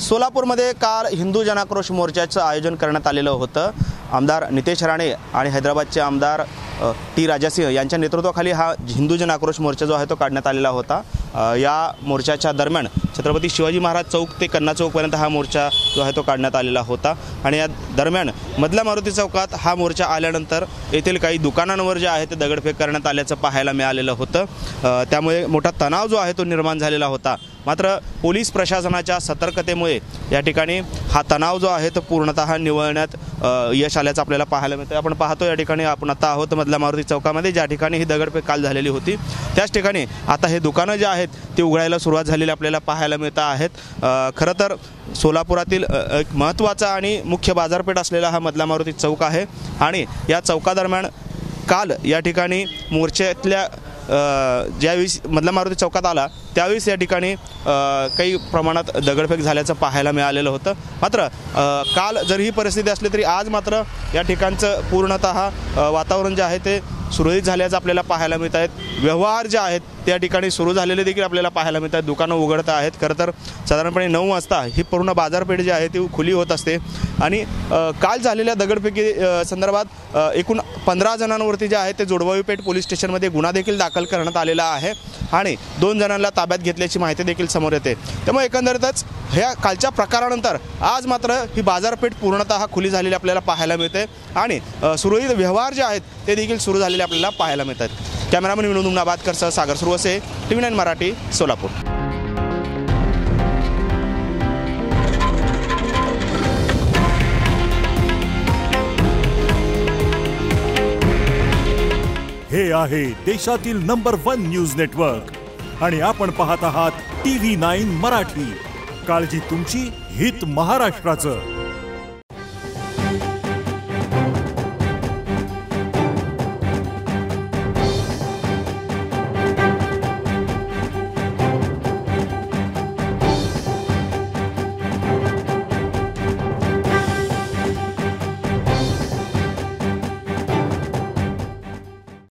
सोलापूरमध्ये काल हिंदू जनाक्रोश मोर्चाचं आयोजन करण्यात आलेलं होतं। आमदार नितेश राणे आणि हैदराबादचे आमदार टी राजासिंह यांच्या नेतृत्वाखाली हा हिंदू जनाक्रोश मोर्चा जो आहे तो काढण्यात आलेला होता। या मोर्चाच्या दरम्यान छत्रपती शिवाजी महाराज चौक ते कन्ना चौकपर्यंत हा मोर्चा जो आहे तो काढण्यात आलेला होता आणि या दरम्यान मधल्या मारुती चौकात हा मोर्चा आल्यानंतर येथील काही दुकानांवर जे आहे ते दगडफेक करण्यात आल्याचं पाहायला मिळालेलं होतं। त्यामुळे मोठा तणाव जो आहे तो निर्माण झालेला होता। मात्र पोलीस प्रशासनाच्या सतर्कतेमुळे या ठिकाणी हा तणाव जो आहे तो पूर्णतः निवळण्यात यश आल्याचं आपल्याला पाहायला मिळतं। आपण पाहतो या ठिकाणी आपण आता आहोत मधल्या मारुती चौकामध्ये, ज्या ठिकाणी ही दगडफेक काल झालेली होती त्याच ठिकाणी आता हे दुकानं जे आहेत ते उघडायला सुरुवात झालेली आपल्याला पाहायला मिळत आहेत। खरं तर सोलापुरातील एक महत्त्वाचा आणि मुख्य बाजारपेठ असलेला हा मधला मारुती चौक आहे आणि या चौकादरम्यान काल या ठिकाणी मोर्चातल्या ज्यावेळी मधला मारुती चौकात आला त्यावेळेस या ठिकाणी काही प्रमाणात दगडफेक झाल्याचं पाहायला मिळालेलं होतं। मात्र काल जर ही परिस्थिती असली तरी आज मात्र या ठिकाणचं पूर्णतः वातावरण जे आहे ते सुरळीत झाल्याचं आपल्याला पाहायला मिळत आहेत। व्यवहार जे आहेत त्या ठिकाणी सुरू झालेले देखील आपल्याला पाहायला मिळत आहेत। दुकानं उघडत आहेत। खरं तर साधारणपणे 9 वाजता ही पूर्ण बाजारपेठ जी आहे ती खुली होत असते आणि काल झालेल्या दगडफेकी संदर्भात एकूण 15 जणांवरती जे आहे ते जोडवावी पेठ पोलीस स्टेशनमध्ये गुन्हा देखील दाखल करण्यात आलेला आहे आणि 2 जणांना ताब्यात घेतल्याची माहिती देखील समोर येते। त्यामुळे एकंदरीतच ह्या कालच्या प्रकारानंतर आज मात्र ही बाजारपेठ पूर्णतः खुली झालेली आपल्याला पाहायला मिळते आणि सुरळीत व्यवहार जे आहेत ते देखील सुरू झालेले आपल्याला पाहायला मिळतात। कॅमेरामन विनोद उमनाबादकरसह सागर सुरवसे, TV9 मराठी, सोलापूर। हे आहे देशातील नंबर 1 न्यूज नेटवर्क आणि आपण पाहत आहात TV9 मराठी। काळजी तुमची, हित महाराष्ट्राचं।